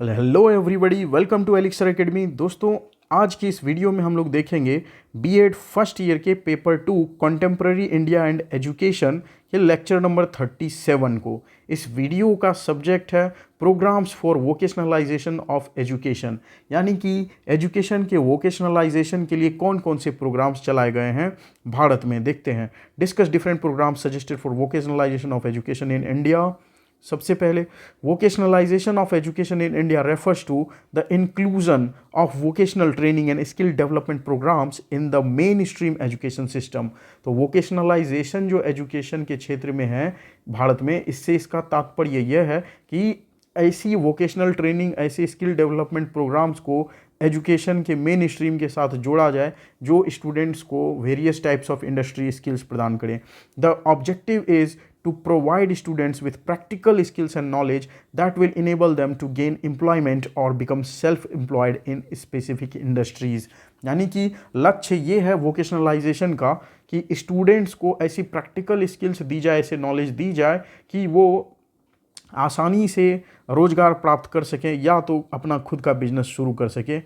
Hello everybody, welcome to Elixir Academy. दोस्तों, आज की इस वीडियो में हम लोग देखेंगे बीएड फर्स्ट ईयर के paper 2 contemporary India and education के लेक्चर नंबर 37 को। इस वीडियो का सब्जेक्ट है programmes for vocationalisation of education, यानी कि एजुकेशन के वोकेशनलाइजेशन के लिए कौन कौन से प्रोग्राम्स चलाए गए हैं भारत में। देखते हैं। Discuss different programmes suggested for vocationalisation of education in India. सबसे पहले, vocationalisation of education in India refers to the inclusion of vocational training and skill development programmes in the mainstream education system. तो vocationalisation जो education के क्षेत्र में है भारत में, इससे इसका तात्पर्य यह है कि ऐसी वोकेशनल ट्रेनिंग, ऐसे स्किल डेवलपमेंट प्रोग्राम्स को एजुकेशन के मेन स्ट्रीम के साथ जोड़ा जाए जो स्टूडेंट्स को various types of industry skills प्रदान करें। The objective is to provide students with practical skills and knowledge that will enable them to gain employment or become self-employed in specific industries। यानी कि लक्ष्य ये है वोकेशनलाइजेशन का कि स्टूडेंट्स को ऐसी प्रैक्टिकल स्किल्स दी जाए, ऐसे नॉलेज दी जाए कि वो आसानी से रोजगार प्राप्त कर सकें या तो अपना खुद का बिजनेस शुरू कर सकें।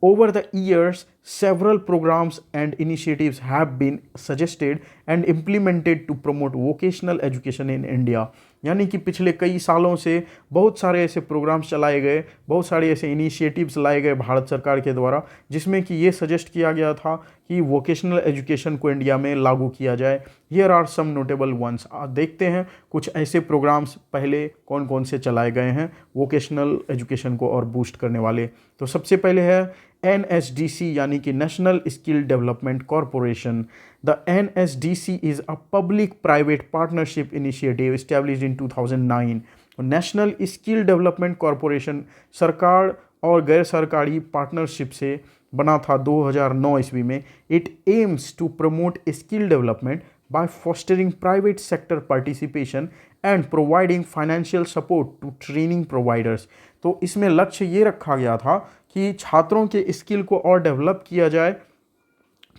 Over the years, several programs and initiatives have been suggested and implemented to promote vocational education in India। यानी कि पिछले कई सालों से बहुत सारे ऐसे प्रोग्राम्स चलाए गए, बहुत सारे ऐसे इनिशिएटिव्स लाए गए भारत सरकार के द्वारा, जिसमें कि ये सजेस्ट किया गया था कि वोकेशनल एजुकेशन को इंडिया में लागू किया जाए। Here are some notable ones. देखते हैं कुछ ऐसे प्रोग्राम्स पहले कौन कौन से चलाए गए हैं वोकेशनल एजुकेशन को और बूस्ट करने वाले। तो सबसे पहले है NSDC, यानी कि national Skill Development corporation. The NSDC is a public private partnership initiative established in 2009। National Skill Development corporation सरकार और गैर सरकारी पार्टनरशिप से बना था 2009 ईस्वी में। It aims to promote skill development by fostering private sector participation and providing financial support to training providers। तो इसमें लक्ष्य ये रखा गया था कि छात्रों के स्किल को और डेवलप किया जाए,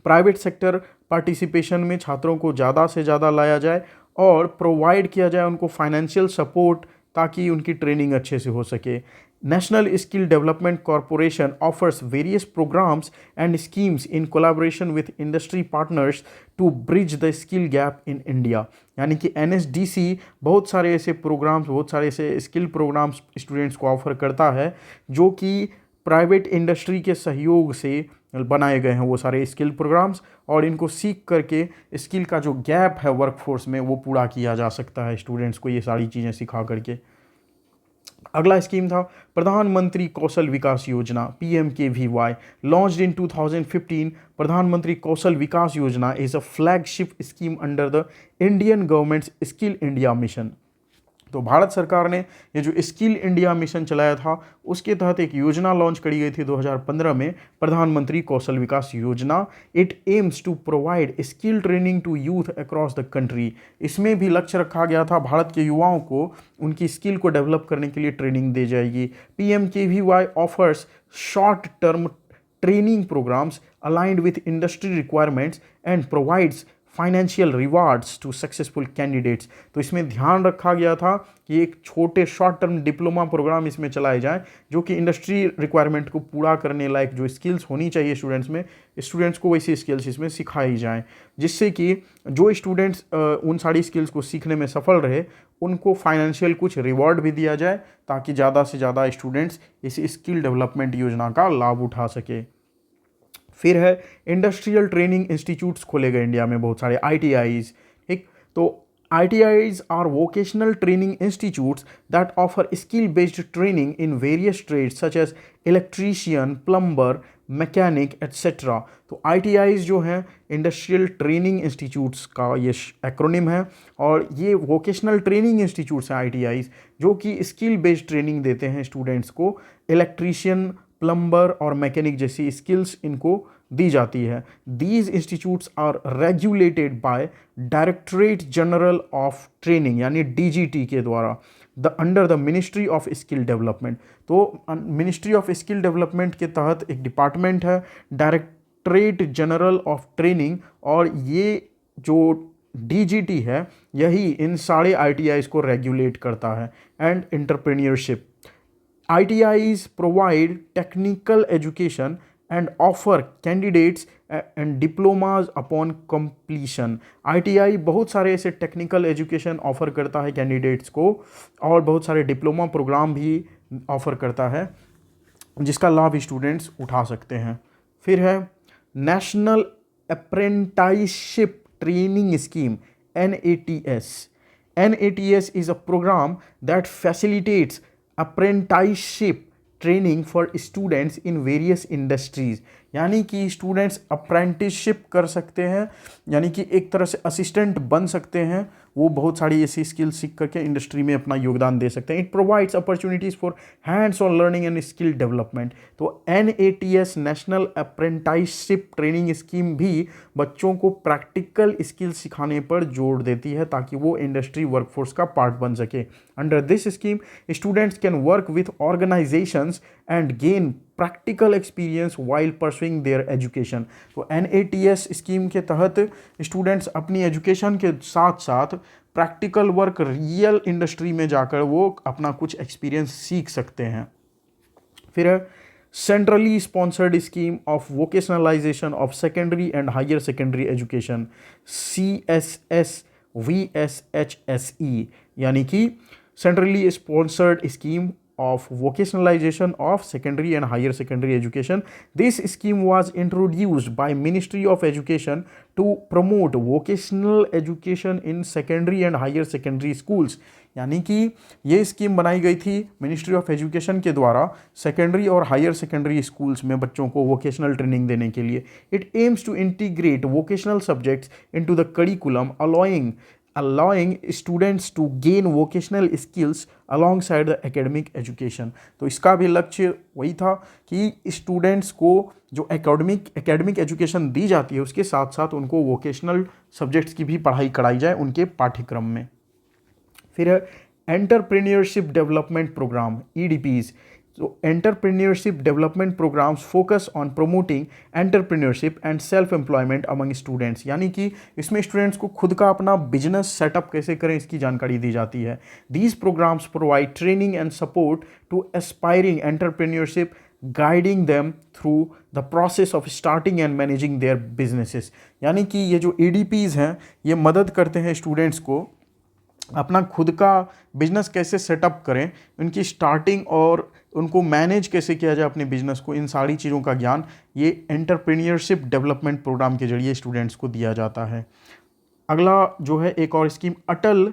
प्राइवेट सेक्टर पार्टिसिपेशन में छात्रों को ज़्यादा से ज़्यादा लाया जाए और प्रोवाइड किया जाए उनको फाइनेंशियल सपोर्ट ताकि उनकी ट्रेनिंग अच्छे से हो सके। National Skill Development Corporation offers various programmes and schemes in collaboration with industry partners to bridge the skill gap in India. यानी कि NSDC बहुत सारे ऐसे प्रोग्राम्स, बहुत सारे ऐसे स्किल प्रोग्राम्स स्टूडेंट्स को ऑफर करता है जो कि प्राइवेट इंडस्ट्री के सहयोग से बनाए गए हैं वो सारे स्किल प्रोग्राम्स, और इनको सीख करके स्किल का जो गैप है वर्कफोर्स में वो पूरा किया जा सकता है स्टूडेंट्स को ये सारी चीज़ें सिखा करके। अगला स्कीम था प्रधानमंत्री कौशल विकास योजना, PMKVY, लॉन्च्ड इन 2015। प्रधानमंत्री कौशल विकास योजना is a flagship scheme under the Indian governments skill India mission. तो भारत सरकार ने ये जो स्किल इंडिया मिशन चलाया था उसके तहत एक योजना लॉन्च करी गई थी 2015 में, प्रधानमंत्री Kaushal Vikas Yojana. It aims to provide skill training to youth across the country. इसमें भी लक्ष्य रखा गया था भारत के युवाओं को उनकी स्किल को डेवलप करने के लिए ट्रेनिंग दी जाएगी। PMKVY offers short term training programmes aligned with industry requirements and provides financial rewards to successful candidates. तो इसमें ध्यान रखा गया था कि एक छोटे शॉर्ट टर्म डिप्लोमा प्रोग्राम इसमें चलाए जाएं जो कि इंडस्ट्री रिक्वायरमेंट को पूरा करने लायक जो स्किल्स होनी चाहिए स्टूडेंट्स को वैसी स्किल्स इसमें सिखाई जाएं, जिससे कि जो स्टूडेंट्स उन सारी स्किल्स को सीखने में सफल रहे उनको फाइनेंशियल कुछ रिवॉर्ड भी दिया जाए ताकि ज़्यादा से ज़्यादा स्टूडेंट्स इस स्किल डेवलपमेंट योजना का लाभ उठा सके। फिर है इंडस्ट्रियल ट्रेनिंग इंस्टीट्यूट्स खोले गए इंडिया में बहुत सारे, ITIs। ठीक, तो ITIs are vocational training institutes that offer skill based training in various trades such as electrician, plumber, mechanic etcetera. तो ITIs जो हैं इंडस्ट्रियल ट्रेनिंग इंस्टीट्यूट्स का ये एक्रोनिम है, और ये वोकेशनल ट्रेनिंग इंस्टीट्यूट्स हैं ITIs जो कि स्किल बेस्ड ट्रेनिंग देते हैं स्टूडेंट्स को। इलेक्ट्रीशियन, प्लम्बर और मैकेनिक जैसी स्किल्स इनको दी जाती है। These institutes are regulated by Directorate General of Training, यानी DGT के द्वारा, the under the Ministry of Skill Development. तो मिनिस्ट्री ऑफ स्किल डेवलपमेंट के तहत एक डिपार्टमेंट है डायरेक्टरेट जनरल ऑफ ट्रेनिंग, और ये जो DGT है यही इन सारे ITIs को रेगुलेट करता है। And entrepreneurship, ITIs provide technical education and offer candidates and diplomas upon completion. ITI बहुत सारे ऐसे टेक्निकल एजुकेशन ऑफर करता है कैंडिडेट्स को और बहुत सारे डिप्लोमा प्रोग्राम भी ऑफर करता है जिसका लाभ स्टूडेंट्स उठा सकते हैं। फिर है national apprenticeship training scheme NATS. NATS is a program that facilitates apprenticeship training for students in various industries, यानी कि स्टूडेंट्स अप्रेंटिसशिप कर सकते हैं, यानी कि एक तरह से असिस्टेंट बन सकते हैं, वो बहुत सारी ऐसी स्किल सीख करके इंडस्ट्री में अपना योगदान दे सकते हैं। It provides opportunities for hands on learning and skill Development. तो NATS national apprenticeship training scheme भी बच्चों को प्रैक्टिकल स्किल सिखाने पर जोर देती है ताकि वो इंडस्ट्री वर्कफोर्स का पार्ट बन सके। Under this scheme students can work with organisations and gain practical experience while pursuing there education. तो NATS स्कीम के तहत स्टूडेंट्स अपनी एजुकेशन के साथ साथ प्रैक्टिकल वर्क रियल इंडस्ट्री में जाकर वो अपना कुछ एक्सपीरियंस सीख सकते हैं। फिर centrally sponsored scheme of vocationalisation of secondary and higher secondary education CSSVSHSE, यानी कि centrally sponsored scheme of vocationalization of secondary and higher secondary education. This scheme was introduced by Ministry of Education to promote vocational education in secondary and higher secondary schools. यानी कि ये scheme बनाई गई थी ministry of education के द्वारा secondary और higher secondary schools में बच्चों को वोकेशनल ट्रेनिंग देने के लिए। It aims to integrate vocational subjects into the curriculum allowing students to gain vocational skills alongside the academic education. तो इसका भी लक्ष्य वही था कि स्टूडेंट्स को जो एकेडमिक एजुकेशन दी जाती है उसके साथ साथ उनको वोकेशनल सब्जेक्ट्स की भी पढ़ाई कराई जाए उनके पाठ्यक्रम में। फिर entrepreneurship development programme EDPs. So entrepreneurship development programs focus on promoting entrepreneurship and self-employment among students, यानी कि इसमें स्टूडेंट्स को खुद का अपना बिजनेस सेटअप कैसे करें इसकी जानकारी दी जाती है। These programs provide training and support to aspiring entrepreneurship, guiding them through the process of starting and managing their businesses. यानी कि ये जो EDPs हैं ये मदद करते हैं स्टूडेंट्स को अपना खुद का बिजनेस कैसे सेटअप करें, उनकी स्टार्टिंग और उनको मैनेज कैसे किया जाए अपने बिजनेस को, इन सारी चीज़ों का ज्ञान ये एंटरप्रेन्योरशिप डेवलपमेंट प्रोग्राम के जरिए स्टूडेंट्स को दिया जाता है। अगला जो है एक और scheme Atal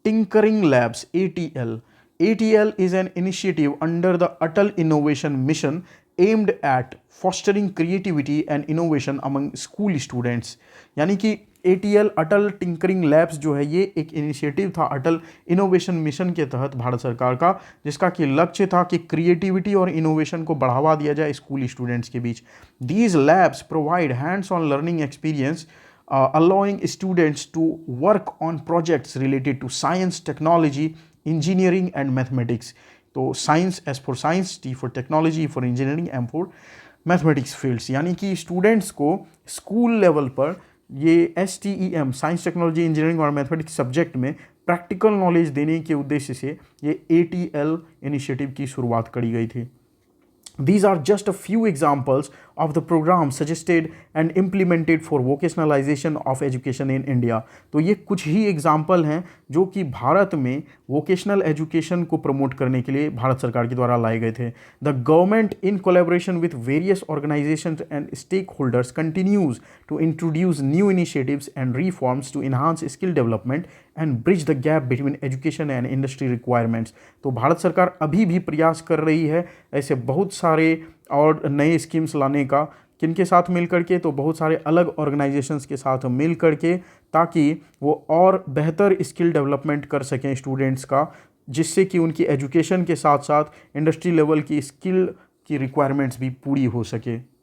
tinkering labs ATL. ATL is an initiative under the Atal Innovation Mission aimed at fostering creativity and innovation among school students. यानी कि ATL अटल टिंकरिंग लैब्स जो है ये एक इनिशिएटिव था अटल इनोवेशन मिशन के तहत भारत सरकार का, जिसका कि लक्ष्य था कि क्रिएटिविटी और इनोवेशन को बढ़ावा दिया जाए स्कूल स्टूडेंट्स के बीच। These labs provide hands on learning experience allowing students to work on projects related to science, technology, engineering and mathematics. तो science S for science, T for technology, for engineering, M for mathematics fields, यानी कि students को school level पर ये STEM science, technology, engineering और mathematics subject में practical knowledge देने के उद्देश्य से ये ATL इनिशिएटिव की शुरुआत करी गई थी। These are just a few examples of the programs suggested and implemented for vocationalization of education in India. तो ये कुछ ही एग्जाम्पल हैं जो कि भारत में वोकेशनल एजुकेशन को प्रमोट करने के लिए भारत सरकार के द्वारा लाए गए थे। The government in collaboration with various organisations and stakeholders continues to introduce new initiatives and reforms to enhance skill development and bridge the gap between education and industry requirements. तो भारत सरकार अभी भी प्रयास कर रही है ऐसे बहुत सारे और नए स्कीम्स लाने का, किनके साथ मिल करके, तो बहुत सारे अलग ऑर्गेनाइजेशंस के साथ मिल करके, ताकि वो और बेहतर स्किल डेवलपमेंट कर सकें स्टूडेंट्स का, जिससे कि उनकी एजुकेशन के साथ साथ इंडस्ट्री लेवल की स्किल की रिक्वायरमेंट्स भी पूरी हो सके।